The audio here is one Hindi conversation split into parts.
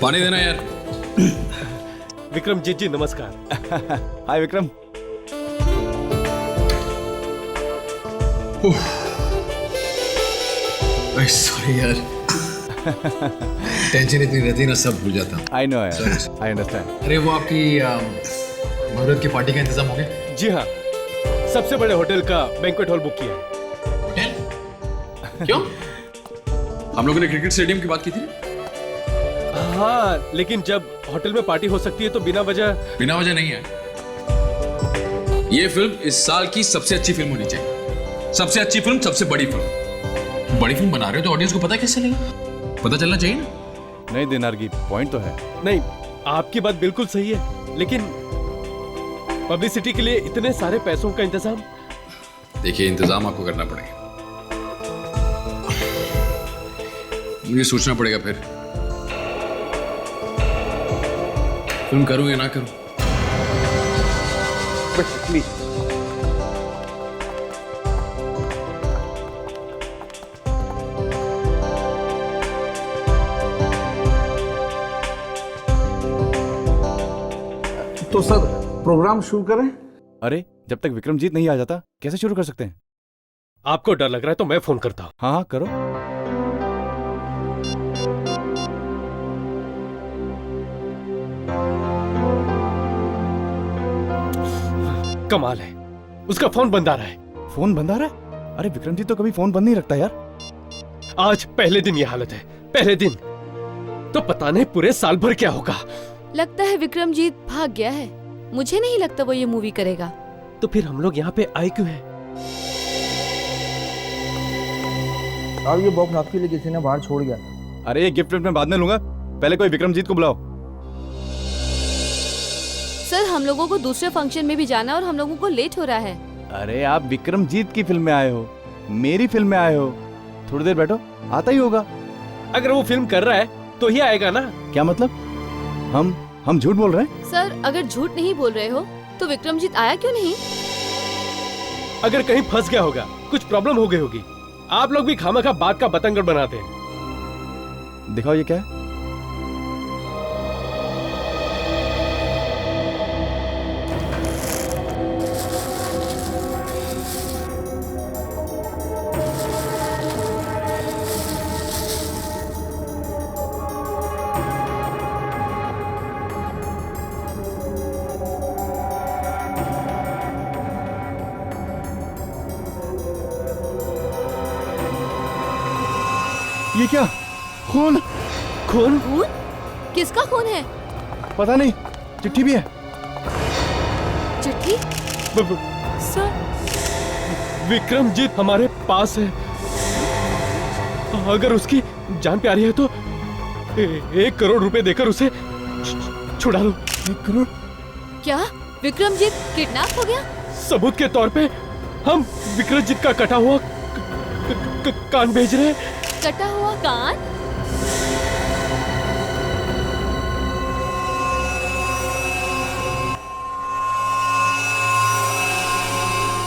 पानी देना यार। विक्रमजीत जी नमस्कार। हाय विक्रम। सॉरी यार, टेंशन इतनी रहती है ना, सब भूल जाता हूँ। आई नो यार, आई अंडरस्टैंड। अरे वो आपकी मुहूर्त की पार्टी का इंतजाम हो गया? जी हाँ, सबसे बड़े होटल का बैंक्वेट हॉल बुक किया है। होटल? क्यों? हम लोगों ने क्रिकेट स्टेडियम की बात की थी। हाँ, लेकिन जब होटल में पार्टी हो सकती है तो बिना वजह नहीं है। ये फिल्म इस साल की सबसे अच्छी फिल्म होनी चाहिए। सबसे अच्छी फिल्म, सबसे बड़ी फिल्म। बड़ी फिल्म बना रहे हो तो ऑडियंस को पता कैसे लगेगा? पता चलना चाहिए ना। नहीं दिनार की पॉइंट तो है। नहीं, आपकी बात बिल्कुल सही है, लेकिन पब्लिसिटी के लिए इतने सारे पैसों का इंतजाम। देखिए, इंतजाम आपको करना पड़ेगा, मुझे सोचना पड़ेगा फिर फिल्म करूं या ना करूं। प्लीज। तो सर प्रोग्राम शुरू करें? अरे जब तक विक्रमजीत नहीं आ जाता कैसे शुरू कर सकते हैं? आपको डर लग रहा है तो मैं फोन करता हूं। हाँ हाँ करो। कमाल है, उसका फोन बंद आ रहा है। फोन बंद आ रहा है? अरे विक्रमजीत तो कभी फोन बंद नहीं रखता यार। आज पहले दिन ये हालत है, पहले दिन तो पता नहीं पूरे साल भर क्या होगा। लगता है विक्रमजीत भाग गया है। मुझे नहीं लगता वो ये मूवी करेगा। तो फिर हम लोग यहाँ पे आए क्यों हैं? और ये बॉक्स आपके लिए किसी ने बाहर छोड़ गया। अरे ये गिफ्ट मैं बाद में लूंगा, पहले कोई विक्रमजीत को बुलाओ। सर हम लोगों को दूसरे फंक्शन में भी जाना और हम लोगों को लेट हो रहा है। अरे आप विक्रमजीत की फिल्म में आए हो, मेरी फिल्म में आए हो, थोड़ी देर बैठो, आता ही होगा। अगर वो फिल्म कर रहा है तो ही आएगा ना। क्या मतलब? हम झूठ बोल रहे हैं? सर अगर झूठ नहीं बोल रहे हो तो विक्रमजीत आया क्यों नहीं? अगर कहीं फंस गया होगा, कुछ प्रॉब्लम हो गई होगी। आप लोग भी खामखा बात का बतंगड़ बनाते हैं। दिखाओ ये क्या है। ये क्या? खून? खून? खून? किसका खून है? पता नहीं, चिट्ठी भी है। चिट्ठी? सर विक्रमजीत हमारे पास है। अगर उसकी जान प्यारी है तो 1 करोड़ रुपए देकर उसे छुड़ा लो। 1 करोड़? क्या विक्रमजीत किडनैप हो गया? सबूत के तौर पे हम विक्रमजीत का कटा हुआ कान भेज रहे हैं। कटा हुआ कान?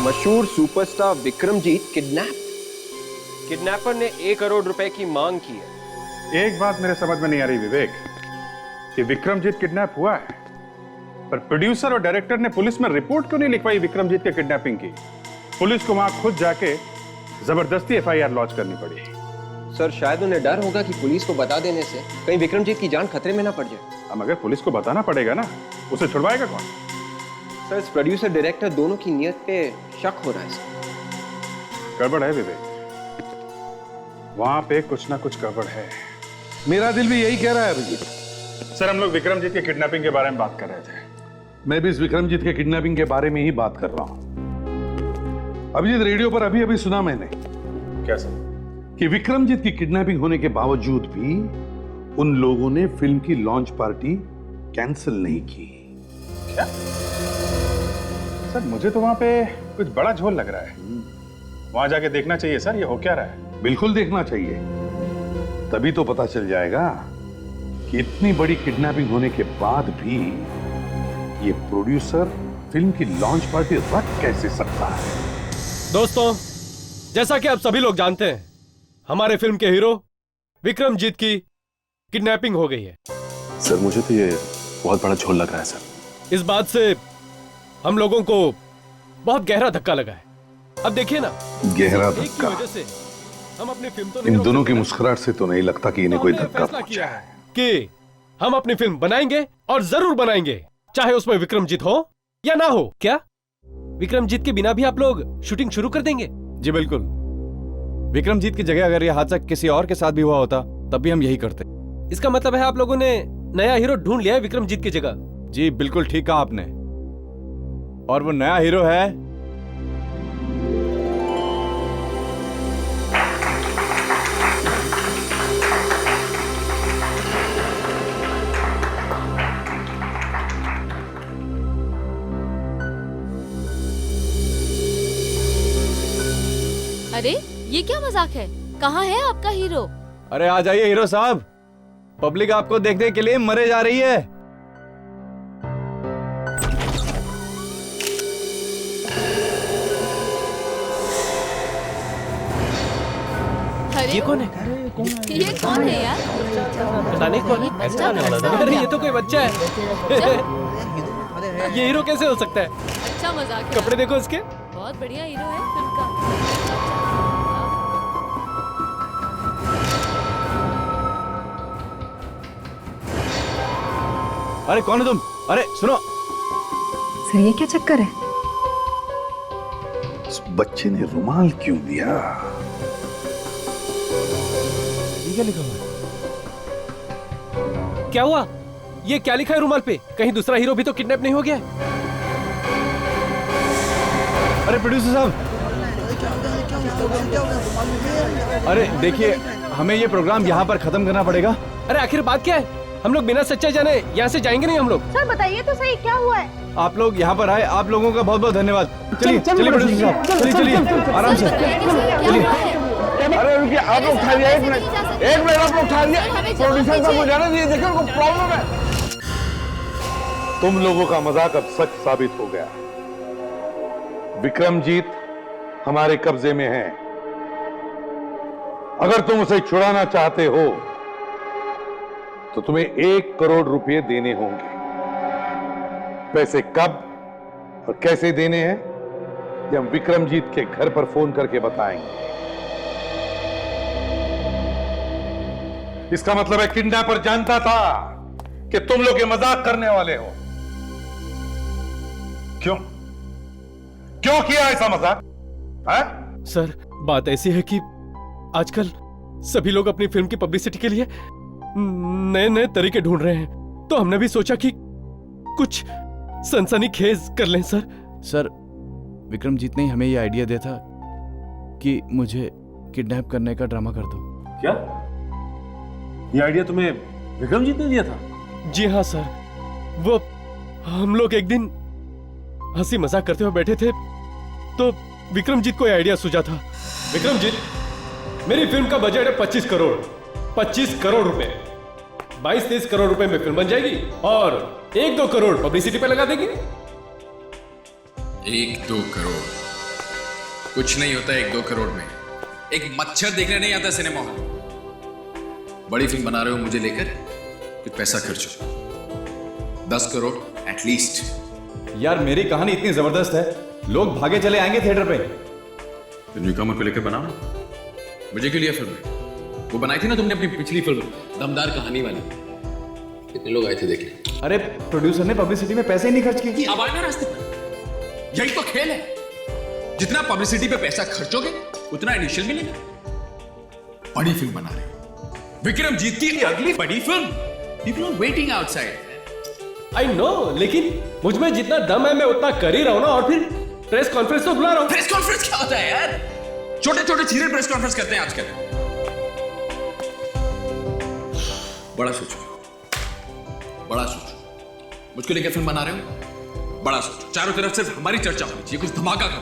मशहूर सुपरस्टार विक्रमजीत किडनैप। किडनैपर ने 1 करोड़ रुपए की मांग की है। एक बात मेरे समझ में नहीं आ रही विवेक, कि विक्रमजीत किडनैप हुआ है, पर प्रोड्यूसर और डायरेक्टर ने पुलिस में रिपोर्ट क्यों नहीं लिखवाई विक्रमजीत के किडनैपिंग की? पुलिस को वहां खुद जाके जबरदस्ती FIR लॉन्च करनी पड़ी। सर शायद उन्हें डर होगा कि पुलिस को बता देने से कहीं विक्रमजीत की जान खतरे में ना पड़ जाए। अब अगर पुलिस को बताना पड़ेगा ना, उसे छुड़वाएगा कौन? सर इस प्रोड्यूसर डायरेक्टर दोनों की नियत पे शक हो रहा है सर। गड़बड़ है विवेक, वहां पे कुछ ना कुछ गड़बड़ है। मेरा दिल भी यही कह रहा है अभिजीत। सर हम लोग विक्रमजीत के किडनैपिंग के बारे में बात कर रहे थे। मैं भी इस विक्रमजीत के किडनैपिंग के बारे में ही बात कर रहा हूं। अभिजीत, रेडियो पर अभी अभी सुना मैंने। क्या सर? कि विक्रमजीत की किडनैपिंग होने के बावजूद भी उन लोगों ने फिल्म की लॉन्च पार्टी कैंसिल नहीं की। क्या? सर मुझे तो वहां पे कुछ बड़ा झोल लग रहा है। वहां जाके देखना चाहिए सर, ये हो क्या रहा है। बिल्कुल देखना चाहिए, तभी तो पता चल जाएगा कि इतनी बड़ी किडनैपिंग होने के बाद भी ये प्रोड्यूसर फिल्म की लॉन्च पार्टी रख कैसे सकता है। दोस्तों, जैसा कि आप सभी लोग जानते हैं, हमारे फिल्म के हीरो विक्रमजीत की किडनैपिंग हो गई है। सर मुझे तो ये बहुत बड़ा झोल लग रहा है सर। इस बात से हम लोगों को बहुत गहरा धक्का लगा है। अब देखिए ना, गहरा एक की धक्का। वजह से हम अपनी फिल्म तो इन नहीं रोक दोनों की सकते। मुस्कुराहट से तो नहीं लगता कि इन्हें कोई हमने धक्का फैसला पहुंचा किया है। है कि हम अपनी फिल्म बनाएंगे और जरूर बनाएंगे, चाहे उसमें विक्रमजीत हो या ना हो। क्या विक्रमजीत के बिना भी आप लोग शूटिंग शुरू कर देंगे? जी बिल्कुल। विक्रमजीत की जगह अगर यह हादसा किसी और के साथ भी हुआ होता तब भी हम यही करते। इसका मतलब है आप लोगों ने नया हीरो ढूंढ लिया है विक्रमजीत की जगह। जी बिल्कुल ठीक कहा आपने। और वो नया हीरो है अरे ये क्या मजाक है? कहाँ है आपका हीरो? अरे आ जाइए हीरो साहब, पब्लिक आपको देखने के लिए मरे जा रही है। अरे ये कौन है? ये कौन है यार? पता नहीं कौन है। बच्चा कैसा है? अरे ये तो कोई बच्चा है। ये हीरो कैसे हो सकता है? अच्छा मजाक है। कपड़े देखो इसके। बहुत बढ़िया हीरो है फिल्म का। अरे कौन है तुम? अरे सुनो, सर ये क्या चक्कर है? इस बच्चे ने रुमाल क्यों दिया? ये क्या लिखा हुआ है? क्या हुआ? ये क्या लिखा है रुमाल पे? कहीं दूसरा हीरो भी तो किडनैप नहीं हो गया है? अरे प्रोड्यूसर साहब, अरे देखिए हमें ये प्रोग्राम यहाँ पर खत्म करना पड़ेगा। अरे आखिर बात क्या है? हम लोग बिना सच्चाई जाने यहाँ से जाएंगे नहीं हम लोग। सर बताइए तो सही क्या हुआ है? आप लोग यहाँ पर आए, आप लोगों का बहुत बहुत धन्यवाद। चलिए चलिए प्रोड्यूसर साहब, चलिए चलिए आराम से चलिए। अरे रुकिए, आप लोग ठहरिए, एक मिनट आप लोग ठहरिए। प्रोड्यूसर साहब को जाने दीजिए, देखिए उनको प्रॉब्लम है। तुम लोगों का मजाक अब सच साबित हो गया। विक्रमजीत हमारे कब्जे में है। अगर तुम उसे छुड़ाना चाहते हो तो तुम्हें 1 करोड़ रुपए देने होंगे। पैसे कब और कैसे देने हैं ये हम विक्रमजीत के घर पर फोन करके बताएंगे। इसका मतलब है किडनैपर जानता था कि तुम लोग ये मजाक करने वाले हो। क्यों क्यों किया ऐसा मजाक? सर बात ऐसी है कि आजकल सभी लोग अपनी फिल्म की पब्लिसिटी के लिए नए नए तरीके ढूंढ रहे हैं, तो हमने भी सोचा कि कुछ सनसनीखेज कर लें। सर विक्रमजीत ने हमें ये आइडिया दिया था कि मुझे किडनैप करने का ड्रामा कर दो। क्या ये आइडिया तुम्हें विक्रमजीत ने दिया था? जी हाँ सर, वो हम लोग एक दिन हंसी मजाक करते हुए बैठे थे तो विक्रमजीत को यह आइडिया सूझा था। विक्रमजीत, मेरी फिल्म का बजट है 25 करोड़ 25 करोड़ रुपए। 22-23 करोड़ रुपए में फिल्म बन जाएगी और 1-2 करोड़ पब्लिसिटी पे लगा देंगे। 1-2 करोड़ कुछ नहीं होता 1-2 करोड़ में। एक मच्छर देखने नहीं आता सिनेमा हॉल। बड़ी फिल्म बना रहे हो मुझे लेकर, कुछ पैसा खर्चो। 10 करोड़ एटलीस्ट। यार मेरी कहानी इतनी जबरदस्त है, लोग भागे चले आएंगे थिएटर पे। तो न्यूकमर को लेकर बनाओ। मुझे क्यों लिया फिल्म में? वो बनाई थी ना तुमने अपनी पिछली फिल्म दमदार कहानी वाली। कितने लोग आए थे देखने? अरे प्रोड्यूसर ने पब्लिसिटी में पैसे ही नहीं खर्च किए। अब आए ना रास्ते पर। यही तो खेल है, जितना पब्लिसिटी पे पैसा खर्चोगे उतना इनिशियल मिलेगा। बड़ी फिल्म बना रहे हो, विक्रमजीत की अगली बड़ी फिल्म। People are waiting outside. I know, लेकिन मुझ में जितना दम है मैं उतना कर ही रहा हूं ना। और फिर प्रेस कॉन्फ्रेंस तो बुला रहा हूं। प्रेस कॉन्फ्रेंस क्या होता है यार? छोटे छोटे चीजें प्रेस कॉन्फ्रेंस करते हैं आजकल। बड़ा सोचो, बड़ा सोचो। मुझको लेकर फिल्म बना रहे हो, बड़ा सोचो। चारों तरफ सिर्फ हमारी चर्चा होनी चाहिए, कुछ धमाका करो।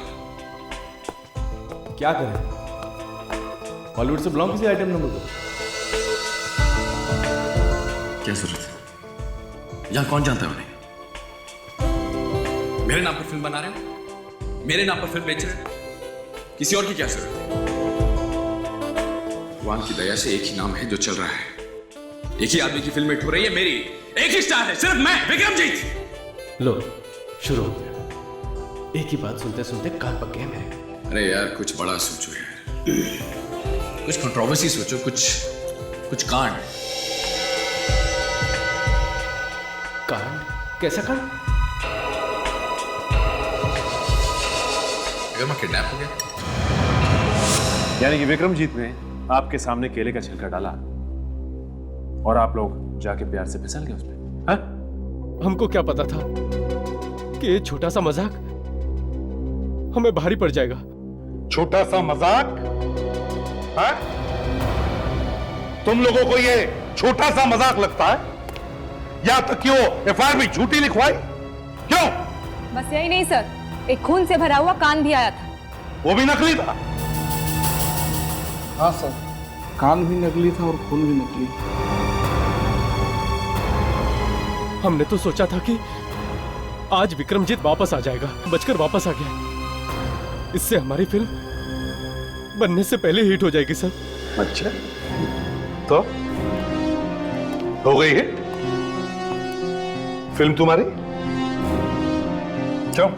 क्या करें, हॉलीवुड से बुलाऊं किसी आइटम नंबर को? क्या जरूरत है? यहां कौन जानता है उन्हें? मेरे नाम पर फिल्म बना रहे हो, मेरे नाम पर फिल्म बेच रहे हो, किसी और की क्या जरूरत है? भगवान की दया से एक ही नाम है जो चल रहा है। एक ही आदमी की फिल्म हिट हो रही है, मेरी। एक ही स्टार है, सिर्फ मैं, विक्रमजीत। लो, शुरू हो गया। एक ही बात सुनते सुनते कान पक गए मेरे। अरे यार, कुछ बड़ा सोचो यार, कुछ कंट्रोवर्सी सोचो, कुछ कांड। कांड? कैसा कांड? अगर मैं किडनैप हो गया, यानी कि विक्रमजीत ने आपके सामने केले का छिलका डाला और आप लोग जाके प्यार से फिसल गए उसमें, हाँ? हमको क्या पता था कि ये छोटा सा मजाक हमें भारी पड़ जाएगा। छोटा सा मजाक? हाँ? तुम लोगों को ये छोटा सा मजाक लगता है? या तो क्यों एफआईआर में झूठी लिखवाई? क्यों? बस यही नहीं सर, एक खून से भरा हुआ कान भी आया था। वो भी नकली था? हाँ सर, कान भी नकली था और खून भी नकली। हमने तो सोचा था कि आज विक्रमजीत वापस आ जाएगा, बचकर वापस आ गया। इससे हमारी फिल्म बनने से पहले हिट हो जाएगी सर। अच्छा, तो हो गई हिट फिल्म तुम्हारी? क्यों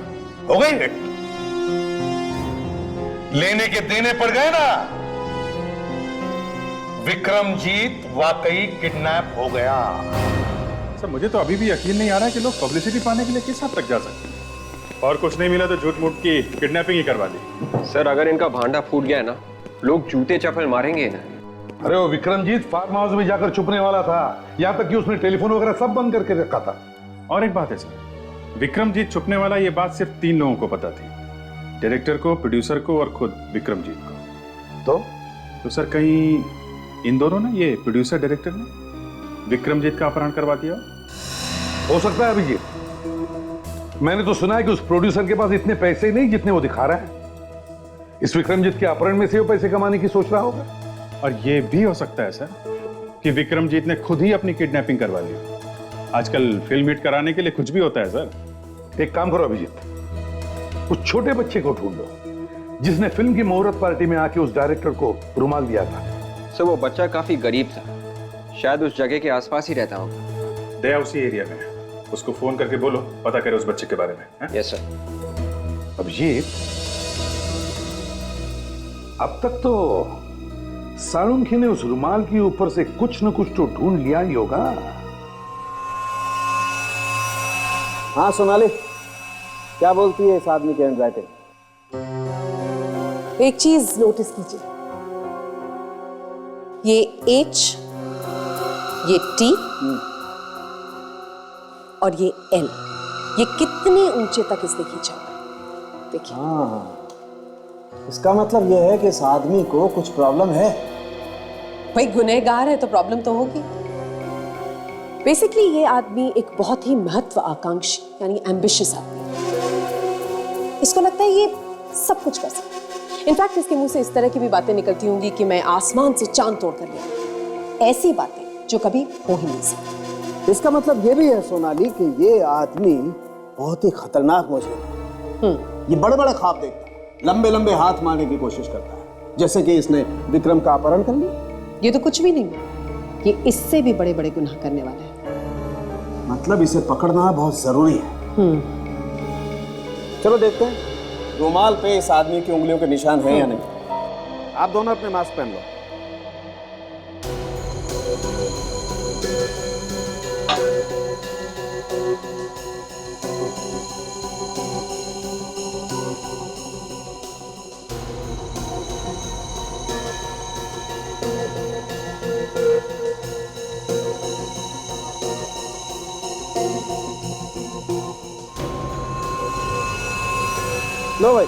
हो गई हिट? लेने के देने पड़ गए ना। विक्रमजीत वाकई किडनैप हो गया। सर, मुझे तो अभी भी यकीन नहीं आ रहा है कि लोग पब्लिसिटी पाने के लिए किस हद तक जा सकते हैं। और कुछ नहीं मिला तो झूठ मूठ की किडनैपिंग ही करवा दी। सर, अगर इनका भांडा फूट गया ना, लोग जूते चप्पल मारेंगे ना। अरे वो विक्रमजीत फार्म हाउस में जाकर छुपने वाला था, यहां तक कि उसने टेलीफोन वगैरह सब बंद करके रखा था। और एक बात है सर, विक्रमजीत छुपने वाला, ये बात सिर्फ 3 लोगों को पता थी। डायरेक्टर को, प्रोड्यूसर को और खुद विक्रमजीत को। तो सर, कहीं इन दोनों ने, ये प्रोड्यूसर डायरेक्टर ने विक्रमजीत का अपहरण करवा दिया हो सकता है अभिजीत। मैंने तो सुना है कि उस प्रोड्यूसर के पास इतने पैसे नहीं जितने वो दिखा रहा है। इस विक्रमजीत के अपहरण में से वो पैसे कमाने की सोच रहा होगा। और ये भी हो सकता है सर कि विक्रमजीत ने खुद ही अपनी किडनैपिंग करवा ली। आजकल फिल्म हिट कराने के लिए कुछ भी होता है सर। एक काम करो अभिजीत, उस छोटे बच्चे को ढूंढो जिसने फिल्म की मुहूर्त पार्टी में आके उस डायरेक्टर को रुमाल दिया था। सर, वो बच्चा काफी गरीब था, शायद उस जगह के आसपास ही रहता होगा। दया उसी एरिया में है, उसको फोन करके बोलो पता करे उस बच्चे के बारे में। Yes sir. अभिजीत, अब तक तो साळुंखे ने उस रुमाल के ऊपर से कुछ न कुछ तो ढूंढ लिया ही होगा। हाँ सोनाली, क्या बोलती है इस आदमी की हैंडराइटिंग? एक चीज नोटिस कीजिए, ये H, ये T और ये L, ये कितने ऊंचे तक इसने खींचा हुआ है, देखिए। हाँ, इसका मतलब यह है कि इस आदमी को कुछ प्रॉब्लम है। भाई गुनहगार है तो प्रॉब्लम तो होगी। बेसिकली ये आदमी एक बहुत ही महत्वाकांक्षी यानी एम्बिशियस आदमी है। इसको लगता है ये सब कुछ कर सकता है। इनफैक्ट इसके मुंह से इस तरह की भी बातें निकलती होंगी कि मैं आसमान से चांद तोड़ कर लिया, ऐसी बातें जो कभी हो ही नहीं सकती। इसका मतलब यह भी है सोनाली कि ये आदमी बहुत ही खतरनाक मुजरिम है। ये बड़े बड़े ख्वाब देखता है, लंबे लंबे हाथ मारने की कोशिश करता है, जैसे कि इसने विक्रम का अपहरण कर लिया। ये तो कुछ भी नहीं, ये इससे भी बड़े बड़े गुनाह करने वाला है। मतलब इसे पकड़ना बहुत जरूरी है। चलो देखते हैं रुमाल पे इस आदमी की उंगलियों के निशान हैं या नहीं। आप दोनों अपने मास्क पहन लो। लो भाई,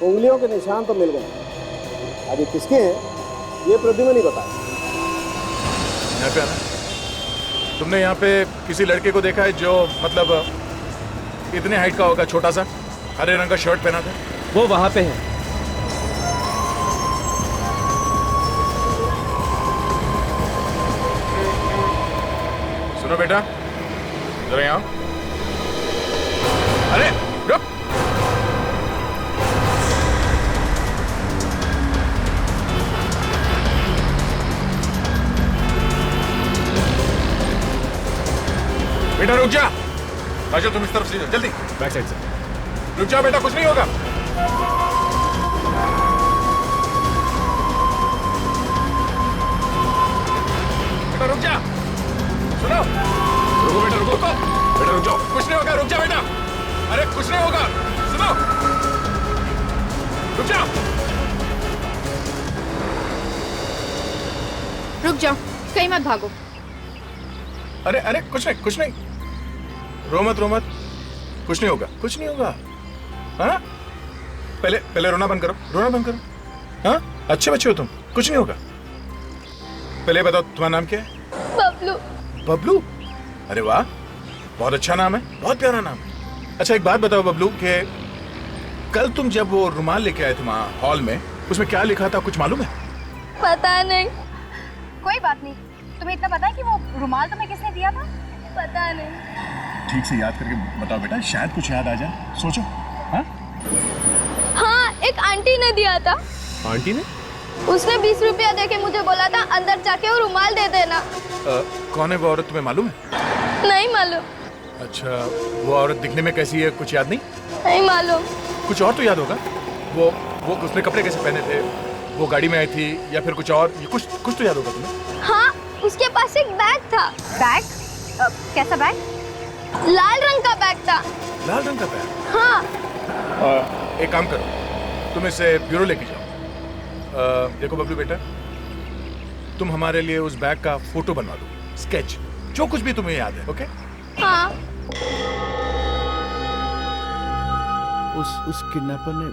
उंगलियों के निशान तो मिल गए। अभी किसके हैं ये प्रद्युम्न नहीं बताया। यहाँ पे आना, तुमने यहाँ पे किसी लड़के को देखा है जो मतलब इतने हाइट का होगा, छोटा सा हरे रंग का शर्ट पहना था? वो वहां पे है। सुनो बेटा, जरा यहाँ। अरे रुक, जाओ तुम इस तरफ से जाओ, जल्दी। बैक साइड से। रुक जाओ बेटा, कुछ नहीं होगा। बेटा रुक जा, सुनो। रुको बेटा, रुको बेटा रुक जाओ, कुछ नहीं होगा, रुक जा बेटा। अरे कुछ नहीं होगा, सुनो, रुक जा। रुक जाओ, कहीं मत भागो। अरे अरे कुछ नहीं। रो मत, कुछ नहीं होगा, कुछ नहीं होगा। हाँ, पहले रोना बंद करो, हाँ, अच्छे बच्चे हो तुम, कुछ नहीं होगा। पहले बताओ तुम्हारा नाम क्या है? बबलू। बबलू? अरे वाह, बहुत अच्छा नाम है, बहुत प्यारा नाम है। अच्छा एक बात बताओ बबलू, कि कल तुम जब वो रुमाल लेके आए थे वहाँ हॉल में, उसमें क्या लिखा था, कुछ मालूम है? पता नहीं। कोई बात नहीं, तुम्हें इतना पता है कि वो रुमाल तुम्हें किसने दिया था? पता नहीं। ठीक से याद करके बताओ बेटा, शायद कुछ याद आ जाए, सोचो। हाँ, एक आंटी ने दिया था। आंटी ने? उसने 20 रुपया देके मुझे बोला था अंदर जाके वो रुमाल दे देना। कौन है वो औरत, तुम्हें मालूम है? नहीं मालूम। अच्छा, वो औरत दिखने में कैसी है, कुछ याद नहीं? नहीं मालूम। कुछ और तो याद होगा। वो उसने कपड़े कैसे पहने थे, वो गाड़ी में आई थी या फिर कुछ और, ये कुछ तो याद होगा तुम्हें? हाँ, उसके पास एक बैग था। बैग? कैसा बैग? लाल रंग का बैग था। लाल रंग का बैग? हाँ। एक काम करो, तुम इसे ब्यूरो लेके जाओ। देखो बबलू बेटा, तुम हमारे लिए उस बैग का फोटो बनवा दो, स्केच, जो कुछ भी तुम्हें याद है, ओके? हाँ। उस किडनैपर ने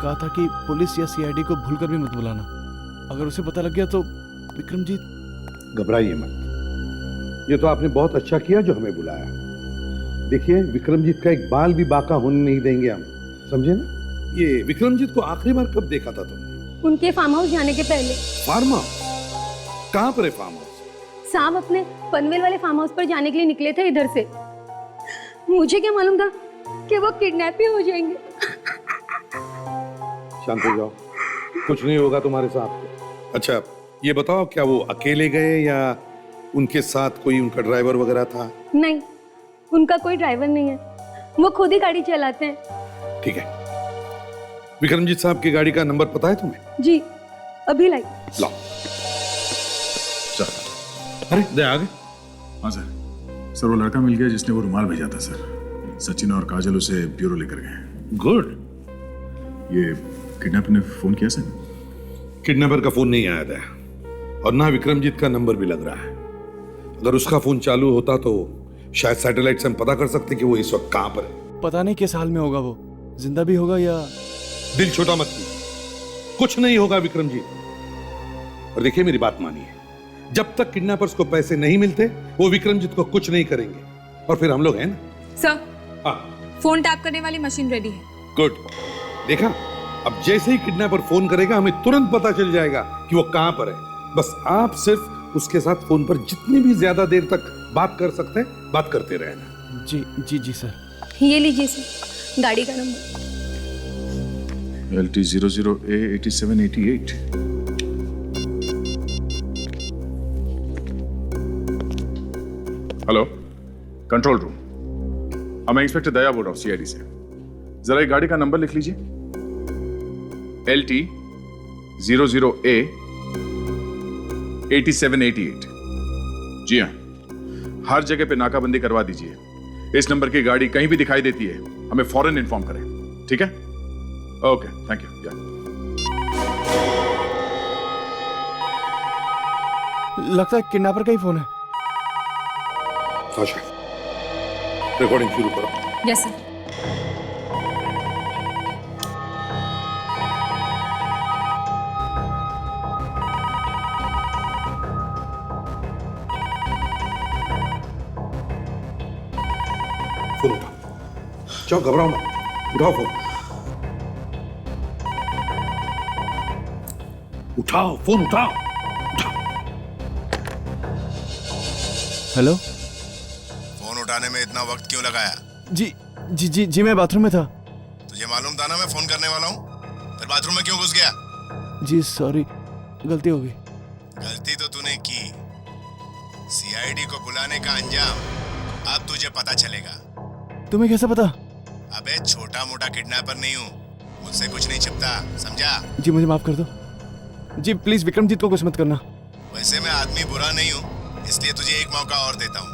कहा था कि पुलिस या सीआईडी को भूलकर भी मत बुलाना। अगर उसे पता लग गया तो विक्रमजीत। घबराइए मत, ये तो आपने बहुत अच्छा किया जो हमें बुलाया। देखिए, विक्रमजीत का एक बाल भी बाका होने नहीं देंगे हम, समझे ना? ये विक्रमजीत को आखिरी बार कब देखा था तुमने? उनके फार्म हाउस जाने के पहले। Farm house? कहाँ पर है फार्म हाउस? साहब अपने पनवेल वाले फार्म हाउस पर जाने के लिए निकले थे इधर से। मुझे क्या मालूम था कि वो किडनैप ही हो जाएंगे। शांत हो जाओ, कुछ नहीं होगा तुम्हारे साथ। अच्छा ये बताओ, क्या वो अकेले गए या उनके साथ कोई उनका ड्राइवर वगैरह था? नहीं, उनका कोई ड्राइवर नहीं है, वो खुद ही गाड़ी चलाते हैं। ठीक है, विक्रमजीत साहब की गाड़ी का नंबर पता है तुम्हें? जी, अभी लाई। लाओ। अरे दे आ गए। हाँ सर, वो लड़का मिल गया जिसने वो रुमाल भेजा था सर। सचिन और काजल उसे ब्यूरो लेकर गए। गुड। ये किडनैपर ने फोन किया सर? किडनैपर का फोन नहीं आया था और ना विक्रमजीत का नंबर भी लग रहा है। अगर उसका फोन चालू होता तो शायद सैटेलाइट से हम पता कर सकते कि वो इस वक्त कहां पर है। पता नहीं किस हाल में होगा, वो जिंदा भी होगा या। दिल छोटा मत कीजिए, कुछ नहीं होगा विक्रमजीत। और देखिए मेरी बात मानिए, जब तक किडनैपर्स को पैसे नहीं मिलते वो विक्रमजीत को कुछ नहीं करेंगे। और फिर हम लोग हैं ना। सर, हाँ, फोन टैप करने वाली मशीन रेडी है। गुड। देखा, अब जैसे ही किडनैपर फोन करेगा हमें तुरंत पता चल जाएगा कि वो कहां पर है। बस आप सिर्फ उसके साथ फोन पर जितनी भी ज्यादा देर तक बात कर सकते हैं बात करते रहना। जी जी जी सर। ये लीजिए सर, गाड़ी का number. LT 00A8788। Hello, control room. मैं इंस्पेक्टर दया बोल रहा हूँ CID से। जरा ये गाड़ी का नंबर लिख लीजिए, LT 00A8788। जी हाँ, हर जगह पे नाकाबंदी करवा दीजिए। इस नंबर की गाड़ी कहीं भी दिखाई देती है हमें फौरन इन्फॉर्म करें, ठीक है? Okay, thank you. लगता है किडनैपर का ही फोन है। आशा, रिकॉर्डिंग शुरू करो। Yes sir. फोन उठाओ, जाओ, घबराओ मत, उठाओ फोन। उठाओ फोन, उठाओ। हेलो। फोन उठाने में इतना वक्त क्यों लगाया? जी जी जी जी मैं बाथरूम में था। तुझे मालूम था ना मैं फोन करने वाला हूँ, फिर बाथरूम में क्यों घुस गया? जी सॉरी, गलती हो गई। गलती तो तूने की, CID को बुलाने का अंजाम अब तुझे पता चलेगा। तुम्हें कैसे पता? अबे छोटा मोटा किडनैपर नहीं हूँ, मुझसे कुछ नहीं छिपता, समझा? जी मुझे माफ कर दो जी, प्लीज विक्रमजीत को कुछ मत करना। वैसे मैं आदमी बुरा नहीं हूँ, इसलिए तुझे एक मौका और देता हूँ।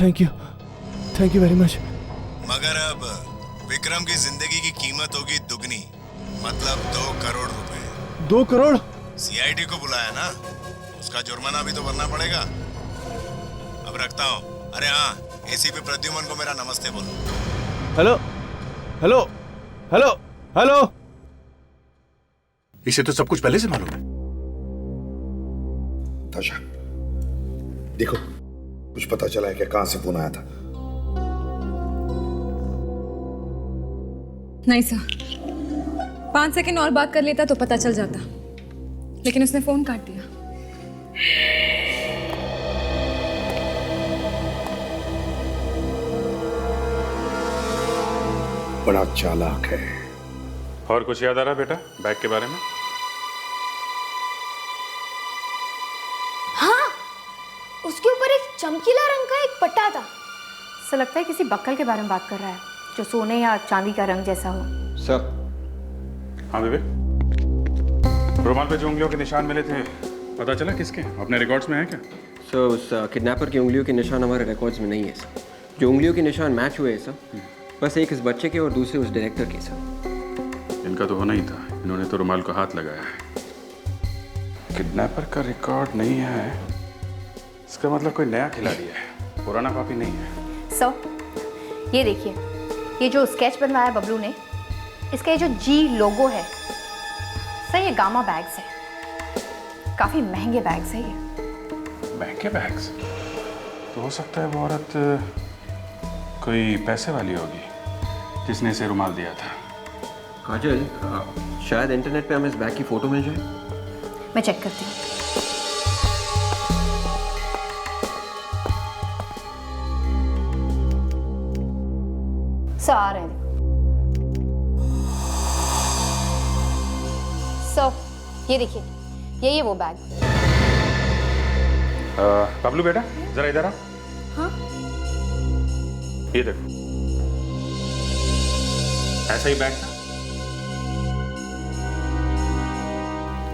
Thank you very much. मगर अब विक्रम की जिंदगी की कीमत होगी दुगनी, मतलब 2 करोड़ रुपए। 2 करोड़? सीआईडी को बुलाया ना, उसका जुर्माना भी तो भरना पड़ेगा। अब रखता हूँ। अरे हाँ, एसीपी प्रद्युमन को मेरा नमस्ते बोलो। Hello hello hello hello. इसे तो सब कुछ पहले से मालूम है। ताशा, देखो कुछ पता चला है क्या, कहां से फोन आया था? नहीं सर, 5 सेकंड और बात कर लेता तो पता चल जाता, लेकिन उसने फोन काट दिया। बड़ा चालाक है। और कुछ याद आ रहा बेटा बैग के बारे में? हाँ, उसके ऊपर एक चमकीला रंग का एक पट्टा था। ऐसा लगता है किसी बक्कल के बारे में बात कर रहा है, जो सोने या चांदी का रंग जैसा हो। सर। हाँ विवेक, रुमाल पे जो उंगलियों के निशान मिले थे पता चला किसके? अपने रिकॉर्ड्स में है क्या? सर उस किडनैपर की उंगलियों के निशान हमारे रिकॉर्ड्स में नहीं है सर। जो उंगलियों के निशान मैच हुए हैं सर, बस एक इस बच्चे के और दूसरे उस डायरेक्टर के सर। इनका तो होना ही था, इन्होंने तो रुमाल को हाथ लगाया है। किडनैपर का रिकॉर्ड नहीं है, इसका मतलब कोई नया खिलाड़ी है, पुराना पापी नहीं है। सर ये देखिए, ये जो स्केच बनवाया बबलू ने, इसका ये जो जी लोगो है सर, ये गामा बैग्स है। काफी महंगे बैग्स है ये। महंगे बैग्स? तो हो सकता है वो औरत कोई पैसे वाली होगी जिसने इसे रुमाल दिया था। काजल, शायद इंटरनेट पे हमें इस बैग की फोटो मिल जाए। मैं चेक करती हूँ। सर आ रहे हैं। सर ये देखिए, यही है वो बैग। बबलू बेटा जरा इधर आ। हाँ? ये देखो, ऐसा ही बैग था।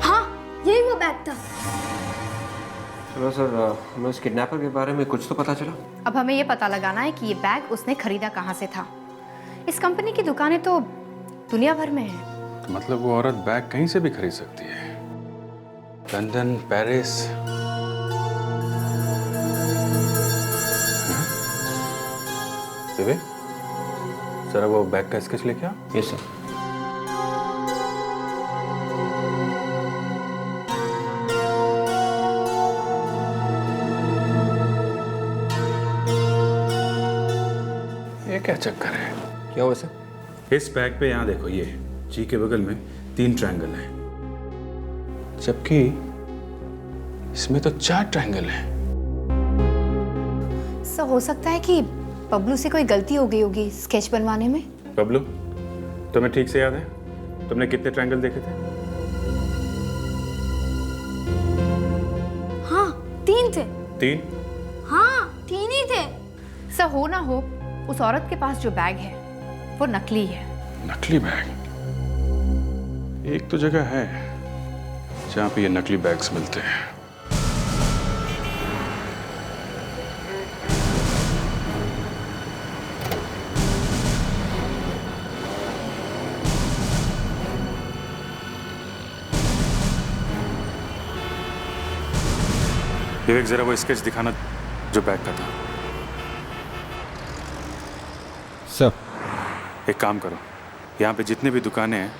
हाँ, यही वो बैग था। चलो सर, हमें उस किडनैपर के बारे में कुछ तो पता चला। अब हमें ये पता लगाना है कि ये बैग उसने खरीदा कहाँ से था। इस कंपनी की दुकानें तो दुनिया भर में हैं। तो मतलब वो औरत बैग कहीं से भी खरीद सकती है? London, Paris. विवेक, जरा वो बैग का स्केच लेके आ। Yes sir. ये क्या चक्कर है? क्या हुआ सर? इस बैग पे यहाँ देखो, ये जी के बगल में 3 ट्रायंगल हैं, जबकि इसमें तो 4 ट्रायंगल हैं। सर हो सकता है कि बबलू से कोई गलती हो गई होगी स्केच बनवाने में। बबलू, तुम्हें ठीक से याद है तुमने कितने ट्रायंगल देखे थे? हाँ, 3 थे। 3? हाँ, 3 ही थे। सर हो ना हो, उस औरत के पास जो बैग है वो नकली है। नकली बैग? एक तो जगह है जहाँ पे ये नकली बैग्स मिलते हैं। विवेक, जरा वो स्केच दिखाना जो बैग का था। सर, एक काम करो, यहाँ पे जितने भी दुकानें हैं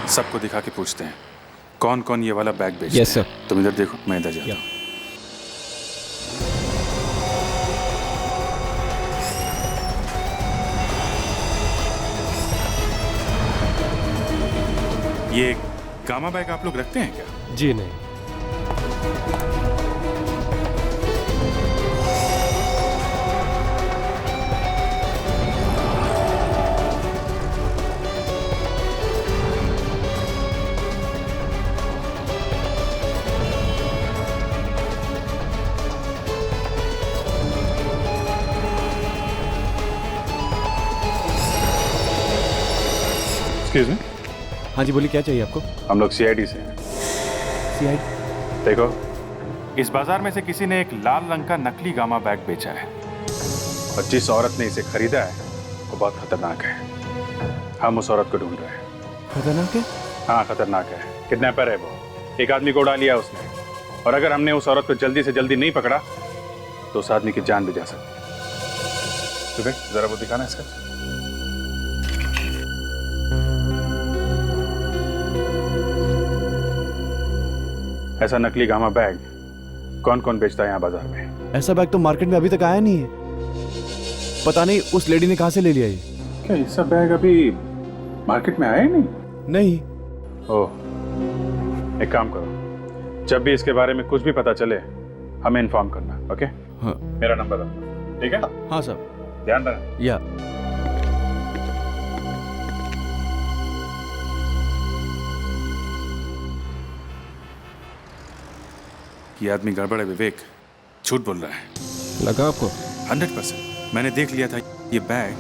सबको दिखा के पूछते हैं कौन कौन ये वाला बैग बेचता है। Yes sir. तुम इधर देखो, मैं इधर जाता हूँ। ये गामा बैग आप लोग रखते हैं क्या? जी नहीं। Excuse me. हाँ जी बोलिए, क्या चाहिए आपको? हम लोग सीआईडी से हैं। सीआईडी? देखो, इस बाजार में से किसी ने एक लाल रंग का नकली गामा बैग बेचा है और जिस औरत ने इसे खरीदा है वो बहुत खतरनाक है। हम उस औरत को ढूंढ रहे हैं। खतरनाक है? हाँ खतरनाक है, किडनैपर है वो। एक आदमी को उड़ा लिया उसने, और अगर हमने उस औरत को जल्दी से जल्दी नहीं पकड़ा तो उस आदमी की जान भी जा सकती है। तो देख जरा वो दिखाना इसका। ऐसा नकली गामा बैग कौन कौन बेचता है यहाँ बाजार में? ऐसा बैग तो मार्केट में अभी तक आया नहीं है। पता नहीं उस लेडी ने कहाँ से ले लिया ये। क्या ऐसा बैग अभी मार्केट में आया ही नहीं? नहीं। ओह, एक काम करो, जब भी इसके बारे में कुछ भी पता चले हमें इन्फॉर्म करना, ओके? हाँ। मेरा नंबर रखना, ठीक है? हाँ सर। ध्यान रखना। या ये आदमी गड़बड़ है विवेक, झूठ बोल रहा है। लगा आपको? 100%। मैंने देख लिया था ये बैग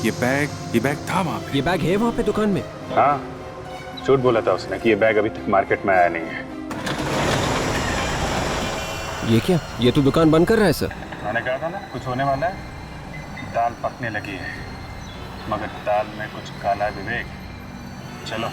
ये बैग था वहां पे। ये बैग है वहां पे दुकान में? हाँ, झूठ बोला था उसने कि ये बैग अभी तक मार्केट में आया नहीं है। ये क्या? ये तो दुकान बंद कर रहा है सर। मैंने कहा था ना कुछ होने वाला है। दाल पकने लगी है, मगर दाल में कुछ काला है विवेक। चलो।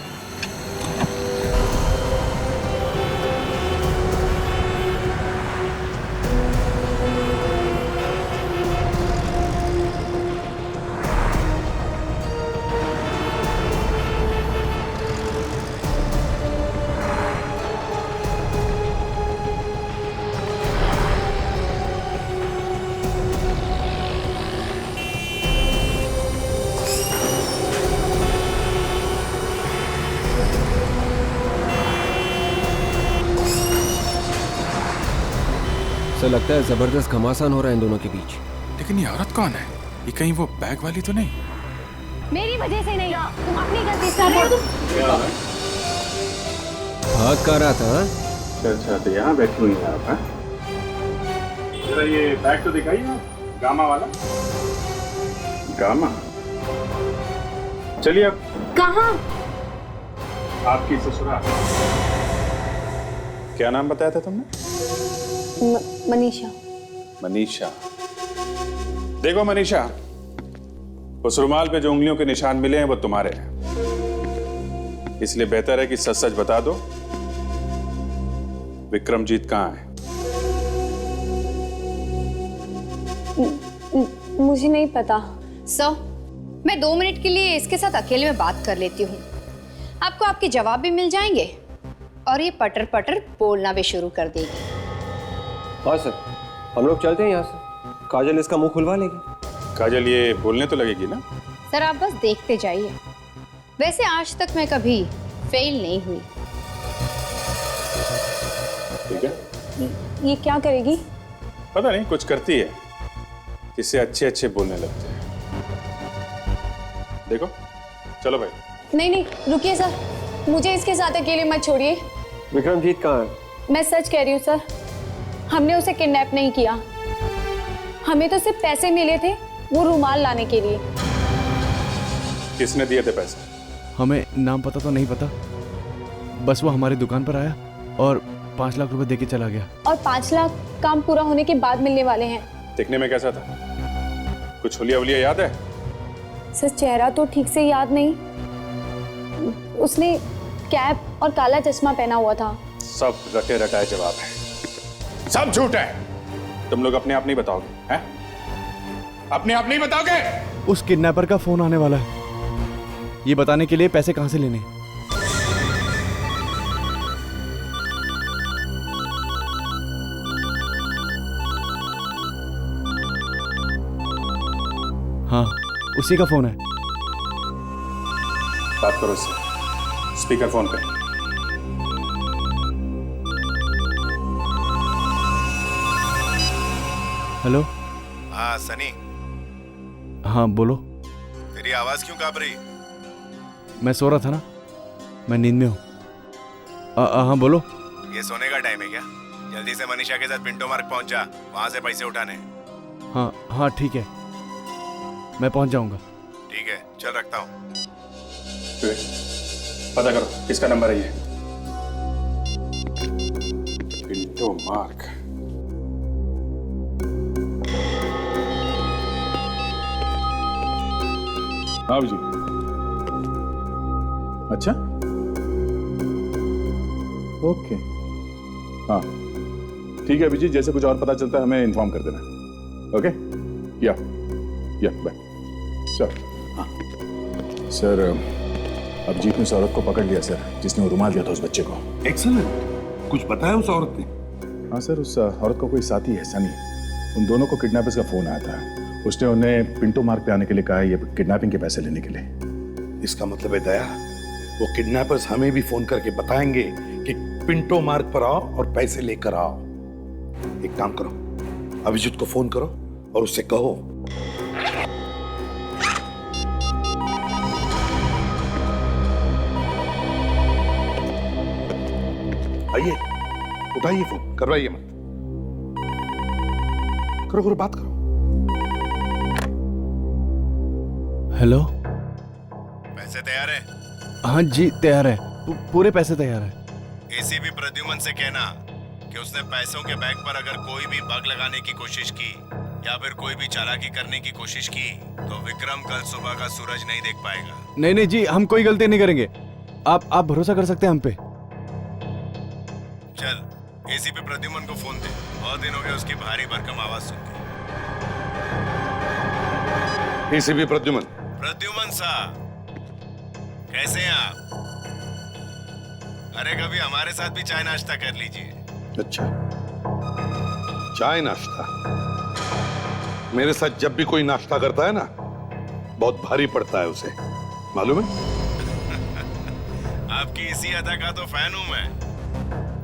सर लगता है जबरदस्त घमासान हो रहा है इन दोनों के बीच। लेकिन ये औरत कौन है? ये कहीं वो बैग वाली तो नहीं? मेरी वजह से नहीं, तुम अपनी गलती से कर रहे हो। भाग कर रहा था। अच्छा, तो यहाँ बैठी हुई हैं आप? जरा ये बैग तो दिखाइए आप, गामा वाला। गामा? चलिए अब। कहाँ? आपकी ससुराल। क्या नाम बताया था तुमने? मनीषा। मनीषा। देखो मनीषा, उस रुमाल पे जो उंगलियों के निशान मिले हैं वो तुम्हारे हैं, इसलिए बेहतर है कि सच सच बता दो, विक्रमजीत कहाँ है? मुझे नहीं पता सर। मैं 2 मिनट के लिए इसके साथ अकेले में बात कर लेती हूँ, आपको आपके जवाब भी मिल जाएंगे और ये पटर पटर बोलना भी शुरू कर देगी। हाँ सर, हम लोग चलते हैं यहाँ से। काजल इसका मुंह खुलवा लेगी। काजल ये बोलने तो लगेगी ना? सर आप बस देखते जाइए। वैसे आज तक मैं कभी फेल नहीं हुई। ठीक है। ये क्या करेगी? पता नहीं, कुछ करती है जिससे अच्छे अच्छे बोलने लगते हैं। देखो, चलो भाई। नहीं नहीं रुकिए सर, मुझे इसके साथ अकेले मत छोड़िए। विक्रमजीत कहाँ है? मैं सच कह रही हूँ सर, हमने उसे किडनैप नहीं किया। हमें तो सिर्फ पैसे मिले थे वो रुमाल लाने के लिए। किसने दिए थे पैसे? हमें नाम पता तो नहीं पता, बस वो हमारी दुकान पर आया और 5 लाख रुपए देके चला गया। और 5 लाख काम पूरा होने के बाद मिलने वाले हैं। दिखने में कैसा था? कुछ हुलिया हुलिया याद है? सर चेहरा तो ठीक से याद नहीं, उसने कैप और काला चश्मा पहना हुआ था। सब रटे रटाए जवाब है, सब झूठ है। तुम लोग अपने आप नहीं बताओगे हैं? अपने आप नहीं बताओगे? उस किडनैपर का फोन आने वाला है, ये बताने के लिए पैसे कहां से लेने। हाँ उसी का फोन है। बात करो इससे, स्पीकर फोन पे। हेलो। हाँ सनी। हाँ बोलो। तेरी आवाज क्यों कांप रही? मैं सो रहा था ना, मैं नींद में हूँ। हाँ बोलो। ये सोने का टाइम है क्या? जल्दी से मनीषा के साथ पिंटो मार्ग पहुंच जा, वहां से पैसे उठाने। हाँ हाँ ठीक है, मैं पहुंच जाऊंगा। ठीक है, चल रखता हूँ। पता करो किसका नंबर है ये। Pinto mark. हाँ जी। अच्छा, ओके, हाँ ठीक है अभिजीत, जैसे कुछ और पता चलता है हमें इन्फॉर्म कर देना। ओके, या बाय। सर, हाँ सर, अभिजीत ने उस औरत को पकड़ लिया सर, जिसने वो रुमाल दिया था उस बच्चे को। एक्सीलेंट, कुछ बताया उस औरत ने? हाँ सर, उस औरत का कोई साथी है सनी, उन दोनों को किडनैपर्स का फोन आया था। उसने उन्हें पिंटो मार्ग पे आने के लिए कहा है, ये किडनैपिंग के पैसे लेने के लिए। इसका मतलब है दया, वो किडनैपर्स हमें भी फोन करके बताएंगे कि पिंटो मार्ग पर आओ और पैसे लेकर आओ। एक काम करो, अभिजीत को फोन करो और उससे कहो आइए, उठाइए फोन, करवाइए मत, करो बात करो। हेलो, पैसे तैयार है? हाँ जी तैयार है, पूरे पैसे तैयार है। एसीपी प्रद्युमन से कहना कि उसने पैसों के बैग पर अगर कोई भी बग लगाने की कोशिश की या फिर कोई भी चालाकी करने की कोशिश की तो विक्रम कल सुबह का सूरज नहीं देख पाएगा। नहीं जी, हम कोई गलती नहीं करेंगे, आप भरोसा कर सकते हैं हम पे। चल, एसीपी प्रद्युमन को फोन दे, बहुत दिन हो गए उसकी भारी भरकम आवाज सुन के। एसीपी प्रद्युमन साहब, कैसे हैं आप? अरे कभी हमारे साथ भी चाय नाश्ता कर लीजिए। अच्छा, चाय नाश्ता? मेरे साथ जब भी कोई नाश्ता करता है ना, बहुत भारी पड़ता है उसे, मालूम है? आपकी इसी अदा का तो फैन हूं मैं।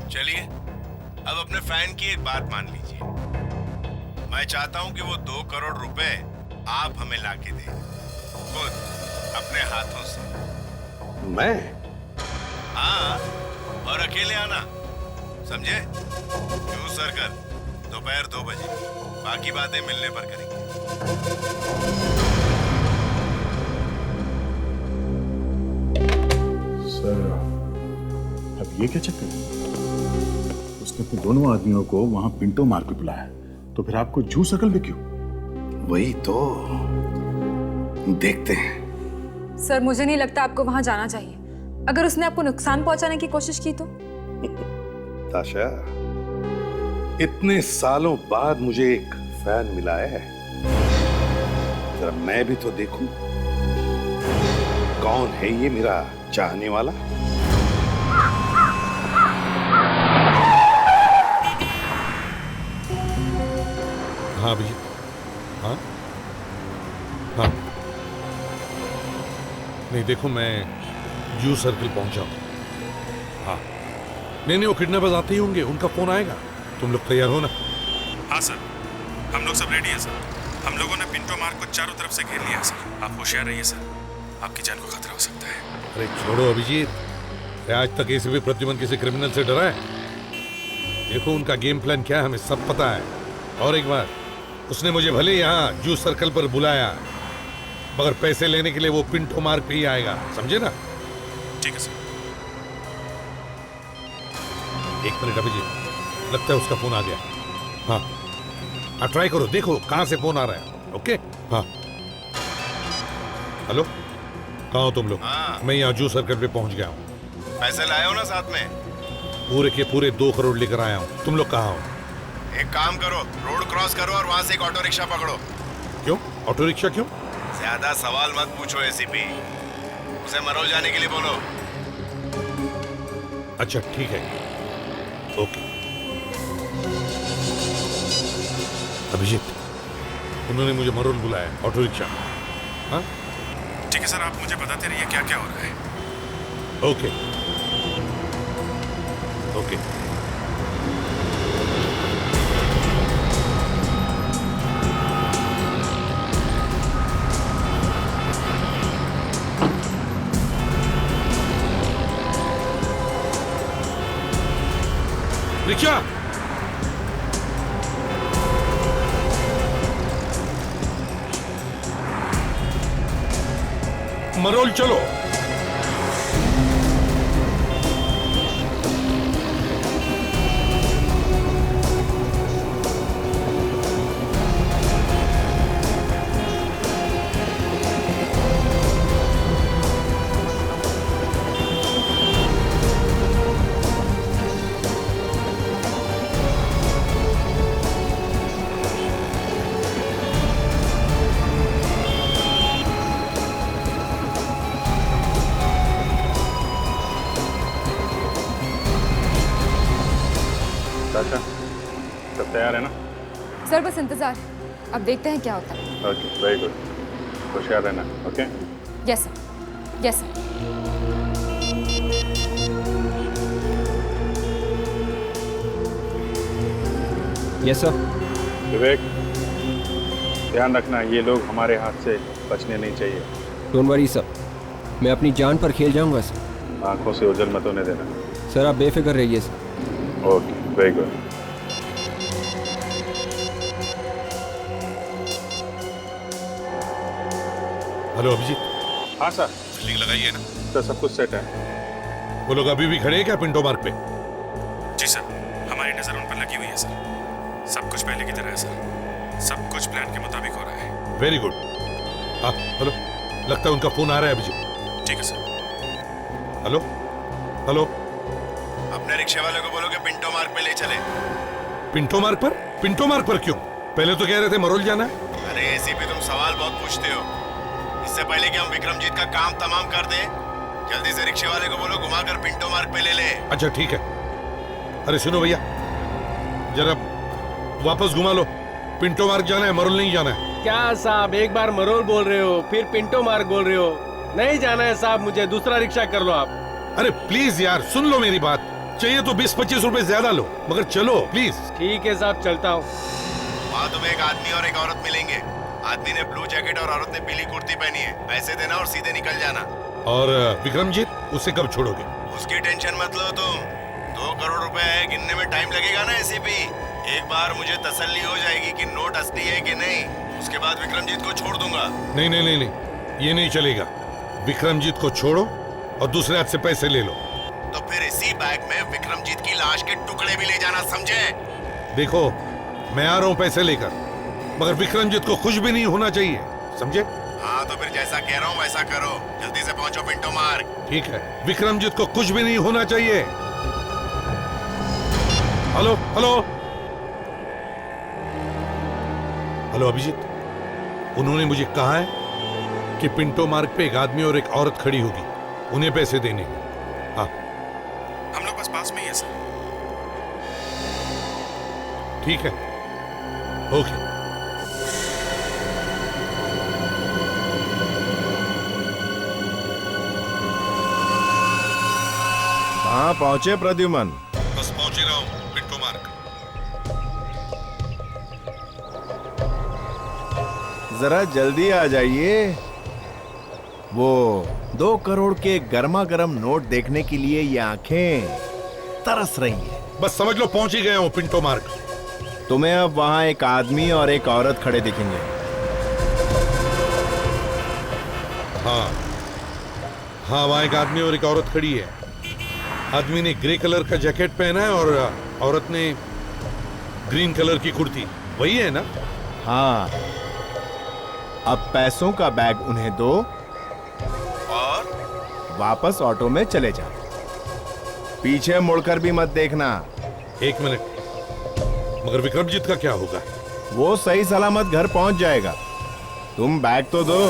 चलिए, अब अपने फैन की एक बात मान लीजिए। मैं चाहता हूं कि वो 2 करोड़ रुपए आप हमें लाके दें, खुद अपने हाथों से। मैं? हाँ, और अकेले आना, समझे? जूस सर्कल, दोपहर 2 बजे। बाकी बातें मिलने पर करेंगे। सर, अब ये क्या चक्कर है? उसने अपने दोनों आदमियों को वहां पिंटो मार्ग पे बुलाया, तो फिर आपको जू सर्कल में क्यों? वही तो देखते हैं। सर, मुझे नहीं लगता आपको वहां जाना चाहिए। अगर उसने आपको नुकसान पहुंचाने की कोशिश की तो? ताशा, इतने सालों बाद मुझे एक फैन मिला है, जरा मैं भी तो देखूं कौन है ये मेरा चाहने वाला। हाँ भैया, हाँ हाँ, नहीं देखो, मैं जू सर्कल पहुंचा हूं। हाँ, नहीं वो किडनैपर्स आते ही होंगे, उनका फोन आएगा। तुम लोग तैयार हो ना? हाँ सर, हम लोग सब रेडी हैं सर। हम लोगों ने पिंटो मार्ग को चारों तरफ से घेर लिया है सर। आप होशियार रहिए सर, आपकी जान को खतरा हो सकता है। अरे छोड़ो अभिजीत, आज तक एसीपी प्रद्युमन किसी क्रिमिनल से डरा है? देखो उनका गेम प्लान क्या है, हमें सब पता है। और एक बार, उसने मुझे भले यहाँ जू सर्कल पर बुलाया, मगर पैसे लेने के लिए वो पिंटो मार्ग पे ही आएगा, समझे ना? ठीक है सर। एक मिनट अभिजीत, लगता है उसका फोन आ गया। हाँ, ट्राई करो, देखो कहां से फोन आ रहा है। ओके, हाँ। हेलो, कहाँ हो तुम लोग? मैं यहाँ जू सर्कल पे पहुंच गया हूँ। पैसे लाए हो ना साथ में? पूरे के पूरे 2 करोड़ लेकर आया हूँ। तुम लोग कहाँ हो? एक काम करो, रोड क्रॉस करो और वहां से एक ऑटो रिक्शा पकड़ो। क्यों? ऑटो रिक्शा क्यों? ज्यादा सवाल मत पूछो एसीपी, उसे मरोल जाने के लिए बोलो। अच्छा ठीक है, ओके। अभिजीत, उन्होंने मुझे मरोल बुलाया, ऑटो रिक्शा। हाँ ठीक है सर, आप मुझे बताते रहिए क्या क्या हो रहा है। Okay okay. रिक्शा मरोल चलो। साशा, सब तैयार है ना? सर बस इंतजार, अब देखते हैं क्या होता है। Okay, very good. होशियार रहना, okay? Yes sir, yes sir. Yes sir. Vivek, ध्यान रखना, ये लोग हमारे हाथ से बचने नहीं चाहिए। डोंट वरी सर, मैं अपनी जान पर खेल जाऊंगा सर। आंखों से ओझल मत होने देना। सर आप बेफिक्र रहिए sir. Okay, very good. Hello Abhijeet. हाँ सर। फील्डिंग लगाई है ना? सर सब कुछ सेट है। वो लोग अभी भी खड़े हैं क्या पिंटो मार्ग पे? जी सर, हमारी नजर उन पर लगी हुई है सर। सब कुछ पहले की तरह है सर, सब कुछ प्लान के मुताबिक हो रहा है। Very good. हाँ हेलो, लगता है उनका फोन आ रहा है अभिजीत। ठीक है सर। Hello hello. अपने रिक्शे वाले को बोलो कि पिंटो मार्ग पे ले चले। पिंटो मार्ग पर? पिंटो मार्ग पर क्यों? पहले तो कह रहे थे मरोल जाना है। अरे एसीपी तुम सवाल बहुत पूछते हो। इससे पहले कि हम विक्रमजीत का काम तमाम कर दें, जल्दी से रिक्शे वाले को बोलो घुमाकर पिंटो मार्ग पे ले ले। अच्छा ठीक है। अरे सुनो भैया, जरा वापस घुमा लो। पिंटो मार्ग जाना है, मरोल नहीं जाना है। क्या साहब, एक बार मरोल बोल रहे हो, फिर पिंटो मार्ग बोल रहे हो। नहीं जाना है साहब, मुझे दूसरा रिक्शा कर लो आप। अरे प्लीज यार सुन लो मेरी बात, चाहिए तो 20-25 रुपए ज्यादा लो, मगर चलो प्लीज। ठीक है साहब, चलता हूँ। वहाँ तुम्हें एक आदमी और एक औरत मिलेंगे। आदमी ने ब्लू जैकेट और औरत ने पीली कुर्ती पहनी है। पैसे देना और सीधे निकल जाना। और विक्रमजीत, उसे कब छोड़ोगे? उसकी टेंशन मत लो तुम। 2 करोड़ रुपए है, गिनने में टाइम लगेगा ना एसीपी। एक बार मुझे तसल्ली हो जाएगी कि नोट असली है कि नहीं, उसके बाद विक्रमजीत को छोड़ दूंगा। नहीं नहीं नहीं नहीं, ये नहीं चलेगा। विक्रमजीत को छोड़ो और दूसरे हाथ से पैसे ले लो। तो फिर इसी बैग में विक्रमजीत की लाश के टुकड़े भी ले जाना, समझे? देखो मैं आ रहा हूँ पैसे लेकर, मगर विक्रमजीत को कुछ भी नहीं होना चाहिए, समझे? हाँ तो फिर जैसा कह रहा हूँ वैसा करो। जल्दी से पहुंचो पिंटो मार्ग। ठीक है, विक्रमजीत को कुछ भी नहीं होना चाहिए। हेलो हेलो हेलो अभिजीत, उन्होंने मुझे कहा है कि पिंटो मार्ग पे एक आदमी और एक औरत खड़ी होगी, उन्हें पैसे देने। हाँ हम लोग बस पास में ही है सर। ठीक है, ओके। कहाँ पहुंचे प्रद्युमन? बस पहुंच ही रहा हूँ पिंटो मार्ग। जरा जल्दी आ जाइए। वो 2 करोड़ के गर्मा गर्म नोट देखने के लिए ये आंखें तरस रही हैं। बस समझ लो पहुंच ही गया हूँ पिंटो मार्ग। तुम्हें अब वहां एक आदमी और एक औरत खड़े दिखेंगे। हाँ हाँ, वहां एक आदमी और एक औरत खड़ी है। आदमी ने ग्रे कलर का जैकेट पहना है और औरत ने ग्रीन कलर की कुर्ती। वही है ना? हाँ, अब पैसों का बैग उन्हें दो और वापस ऑटो में चले जाओ। पीछे मुड़कर भी मत देखना। 1 मिनट, मगर विक्रमजीत का क्या होगा? वो सही सलामत घर पहुंच जाएगा। तुम बैग तो दो।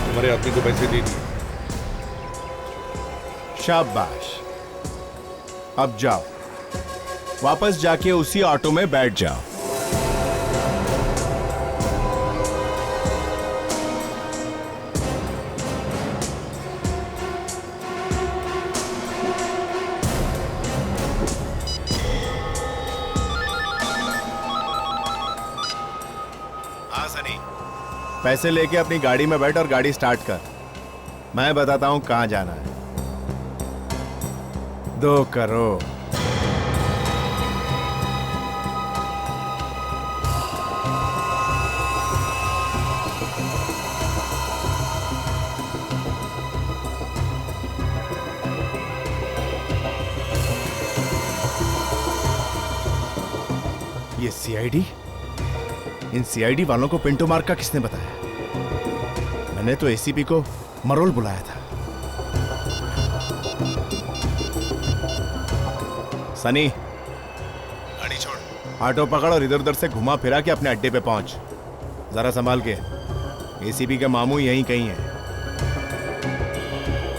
हमारे आदमी को पैसे दे दिए। शाबाश, अब जाओ, वापस जाके उसी ऑटो में बैठ जाओ। हाँ सनी, पैसे लेके अपनी गाड़ी में बैठ और गाड़ी स्टार्ट कर। मैं बताता हूं कहां जाना है। 2 करोड़। सीआईडी? इन सीआईडी वालों को पिंटो मार्क का किसने बताया? मैंने तो एसीपी को मरोल बुलाया था। सनी, गाड़ी छोड़, ऑटो पकड़ और इधर उधर से घुमा फिरा के अपने अड्डे पे पहुंच। जरा संभाल के, एसीपी के मामू यहीं कहीं है।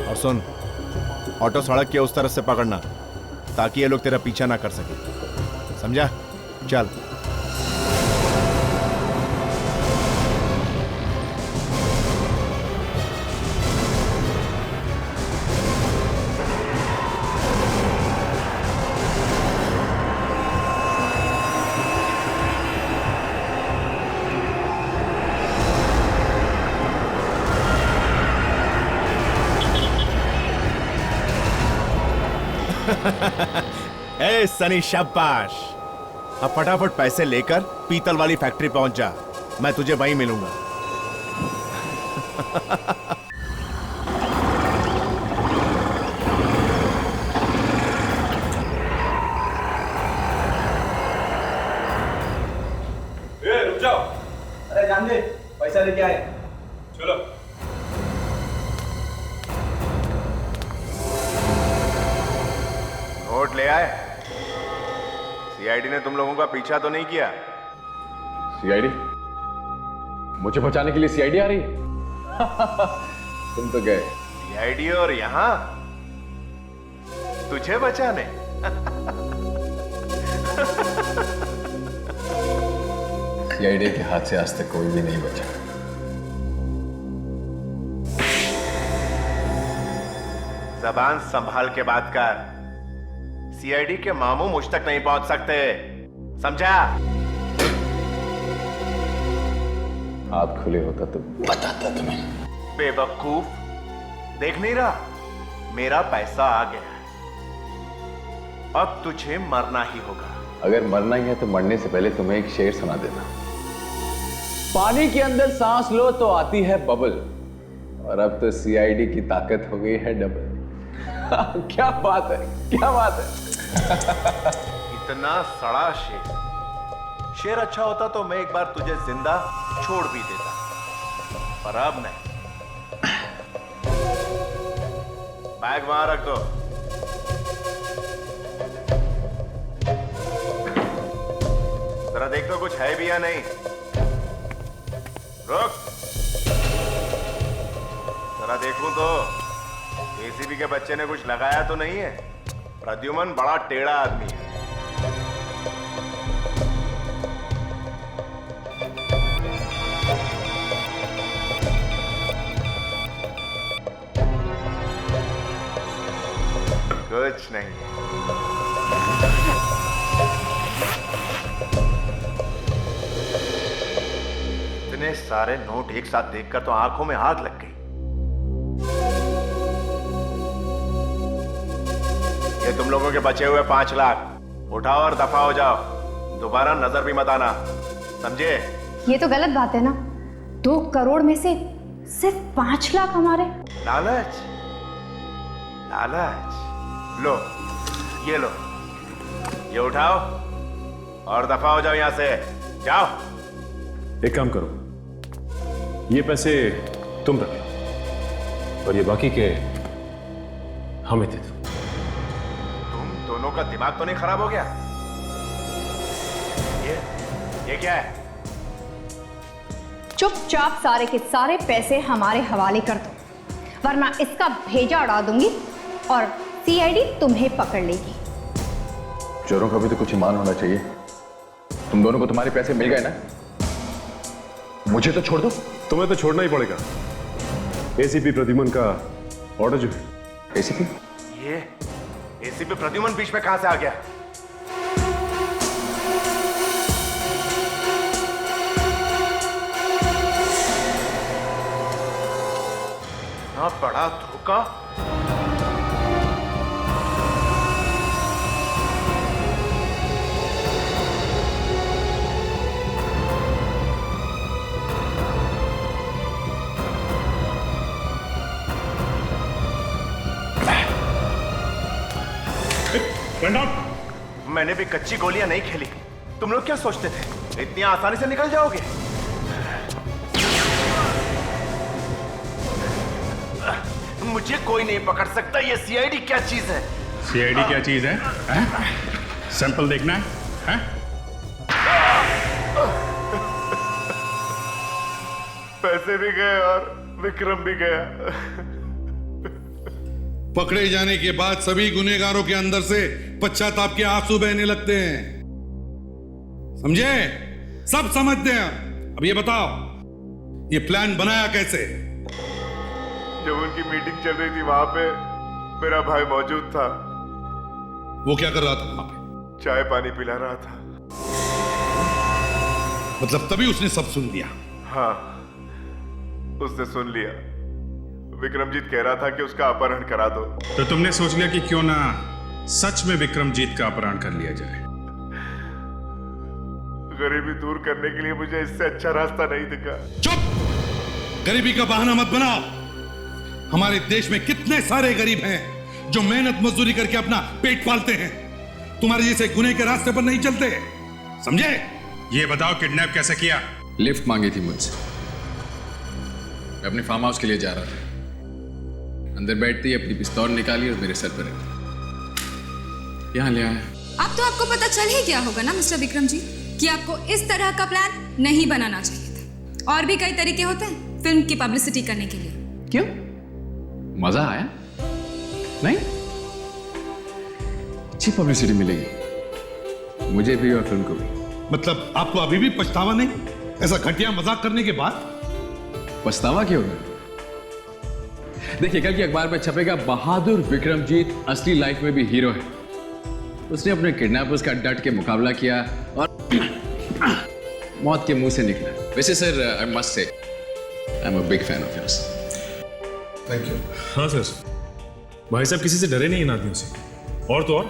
और सुन, ऑटो सड़क के उस तरफ से पकड़ना ताकि ये लोग तेरा पीछा ना कर सके, समझा? चल। ए सनी, शाबाश। अब फटाफट पैसे लेकर पीतल वाली फैक्ट्री पहुंच जा, मैं तुझे वहीं मिलूंगा। रुक जाओ। अरे जान दे, पैसा लेके आए। चलो। नोट ले आए? सीआईडी ने तुम लोगों का पीछा तो नहीं किया? सीआईडी? मुझे बचाने के लिए सीआईडी आ रही है? तुम तो गए। सीआईडी और यहां तुझे बचाने? सीआईडी के हाथ से आज तक कोई भी नहीं बचा। जबान संभाल के बात कर। सीआईडी के मामू मुझ तक नहीं पहुंच सकते, समझा? हाथ खुले होता तो बताता तुम्हें। बेवकूफ, देख नहीं रहा मेरा पैसा आ गया है, अब तुझे मरना ही होगा। अगर मरना ही है तो मरने से पहले तुम्हें एक शेर सुना देता। पानी के अंदर सांस लो तो आती है बबल, और अब तो सीआईडी की ताकत हो गई है डबल। क्या बात है, क्या बात है। इतना सड़ा शेर, शेर अच्छा होता तो मैं एक बार तुझे जिंदा छोड़ भी देता, पर अब नहीं। बैग वहां रख दो। जरा देख दो कुछ है भी या नहीं। रुक, जरा देखूं तो एसीबी के बच्चे ने कुछ लगाया तो नहीं है? प्रद्युमन बड़ा टेढ़ा आदमी है। कुछ नहीं। इतने सारे नोट एक साथ देखकर तो आंखों में आग लग गई। ये तुम लोगों के बचे हुए 5 लाख उठाओ और दफा हो जाओ, दोबारा नजर भी मत आना, समझे? ये तो गलत बात है ना, 2 करोड़ में से सिर्फ 5 लाख हमारे। लालच, लालच। लो, ये लो, ये उठाओ और दफा हो जाओ यहां से, जाओ। एक काम करो, ये पैसे तुम रख लो और ये बाकी के हमें दे दो। तुम दोनों का दिमाग तो नहीं खराब हो गया? ये क्या है? चुपचाप सारे के सारे पैसे हमारे हवाले कर दो, वरना इसका भेजा उड़ा दूंगी और सीआईडी तुम्हें पकड़ लेगी। चोरों का भी तो कुछ ईमान होना चाहिए। तुम दोनों को तुम्हारे पैसे मिल गए ना, मुझे तो छोड़ दो। तुम्हें तो छोड़ना ही पड़ेगा। एसीपी प्रद्युमन का ऑर्डर जो है। एसीपी? ये एसीपी प्रद्युमन बीच में कहां से आ गया? ना बड़ा धोखा। मैंने भी कच्ची गोलियां नहीं खेली, तुम लोग क्या सोचते थे इतनी आसानी से निकल जाओगे? मुझे कोई नहीं पकड़ सकता। ये सीआईडी क्या चीज है? सीआईडी क्या चीज है? सैंपल देखना है? पैसे भी गए और विक्रम भी गया। पकड़े जाने के बाद सभी गुनहगारों के अंदर से पश्चाताप के आंसू बहने लगते हैं, समझे? सब समझते हैं। अब ये बताओ, ये प्लान बनाया कैसे? जब उनकी मीटिंग चल रही थी वहां पे मेरा भाई मौजूद था। वो क्या कर रहा था वहां पे? चाय पानी पिला रहा था। मतलब तभी उसने सब सुन लिया? हाँ, उसने सुन लिया। विक्रमजीत कह रहा था कि उसका अपहरण करा दो। तो तुमने सोच लिया कि क्यों ना सच में विक्रमजीत का अपहरण कर लिया जाए। गरीबी दूर करने के लिए मुझे इससे अच्छा रास्ता नहीं दिखा। चुप! गरीबी का बहाना मत बनाओ। हमारे देश में कितने सारे गरीब हैं जो मेहनत मजदूरी करके अपना पेट पालते हैं। तुम्हारे जैसे गुने के रास्ते पर नहीं चलते, समझे? ये बताओ किडनैप कैसे किया? लिफ्ट मांगी थी मुझसे। मैं अपने फार्म हाउस के लिए जा रहा था। अंदर बैठते ही अपनी पिस्तौल निकाली और मेरे सर पर रखी। यहाँ ले आया। अब तो आपको पता चल ही गया होगा ना मिस्टर विक्रम जी कि आपको इस तरह का प्लान नहीं बनाना चाहिए था। और भी कई तरीके होते हैं फिल्म की पब्लिसिटी करने के लिए। क्यों? मजा आया? नहीं? अच्छी पब्लिसिटी मिलेगी मुझे भी और फिल्म को भी। मतलब आपको अभी भी पछतावा नहीं ऐसा घटिया मजाक करने के बाद? पछतावा क्यों होगा? देखिए, कल की अखबार में छपेगा बहादुर विक्रमजीत असली लाइफ में भी हीरो है। उसने अपने किडनैपर्स का डट के मुकाबला किया और मौत के मुंह से निकला। वैसे sir, I must say I am a big fan of yours. Thank you. हाँ सर, भाई साहब किसी से डरे नहीं इन आदमियों से। और तो और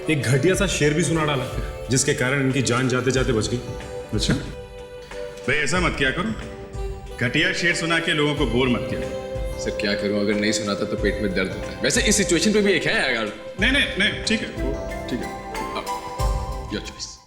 एक घटिया सा शेर भी सुना डाला जिसके कारण इनकी जान जाते जाते बच गई। अच्छा भाई, ऐसा मत किया करो। घटिया शेर सुना के लोगों को बोर मत किया। सर क्या करूं, अगर नहीं सुनाता तो पेट में दर्द होता है। वैसे इस सिचुएशन पे भी एक है अगर। नहीं ठीक है, ठीक है। Your choice.